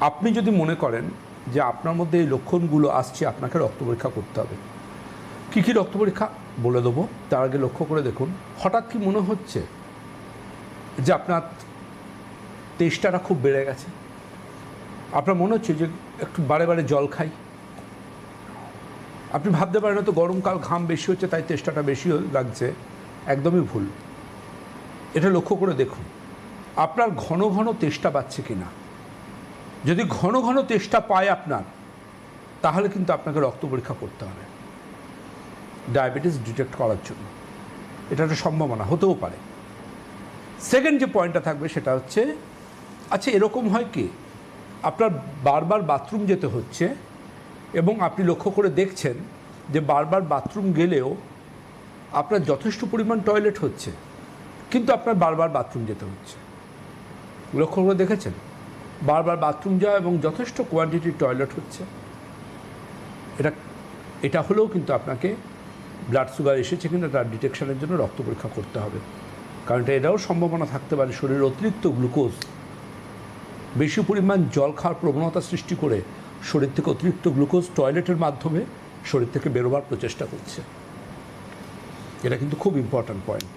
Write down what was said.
আপনি যদি মনে করেন যে আপনার মধ্যে এই লক্ষণগুলো আসছে, আপনাকে রক্ত পরীক্ষা করতে হবে। কী কী রক্ত পরীক্ষা বলে দেবো, তার আগে লক্ষ্য করে দেখুন, হঠাৎ কি মনে হচ্ছে যে আপনার তেষ্টাটা খুব বেড়ে গেছে? আপনার মনে হচ্ছে যে একটু বারে বারে জল খাই? আপনি ভাবতে পারেন তো গরমকাল ঘাম বেশি হচ্ছে তাই তেষ্টাটা বেশি লাগছে। একদমই ভুল। এটা লক্ষ্য করে দেখুন আপনার ঘন ঘন তেষ্টা পাচ্ছে কি না। যদি ঘন ঘন তেষ্টা পায় আপনার, তাহলে কিন্তু আপনাকে রক্ত পরীক্ষা করতে হবে ডায়াবেটিস ডিটেক্ট করার জন্য। এটা একটা সম্ভাবনা হতেও পারে। সেকেন্ড যে পয়েন্টটা থাকবে সেটা হচ্ছে, আচ্ছা এরকম হয় কি আপনার বারবার বাথরুম যেতে হচ্ছে এবং আপনি লক্ষ্য করে দেখছেন যে বারবার বাথরুম গেলেও আপনার যথেষ্ট পরিমাণ টয়লেট হচ্ছে, কিন্তু আপনার বারবার বাথরুম যেতে হচ্ছে। লক্ষ্য করে দেখেছেন বারবার বাথরুম যাওয়া এবং যথেষ্ট কোয়ান্টিটির টয়লেট হচ্ছে। এটা হলেও কিন্তু আপনাকে ব্লাড সুগার এসেছে কিনা তার ডিটেকশনের জন্য রক্ত পরীক্ষা করতে হবে। কারণ এটাও সম্ভাবনা থাকতে পারে শরীরের অতিরিক্ত গ্লুকোজ বেশি পরিমাণ জল খাওয়ার প্রবণতা সৃষ্টি করে শরীর থেকে অতিরিক্ত গ্লুকোজ টয়লেটের মাধ্যমে শরীর থেকে বেরোবার প্রচেষ্টা করছে। এটা কিন্তু খুব ইম্পর্ট্যান্ট পয়েন্ট।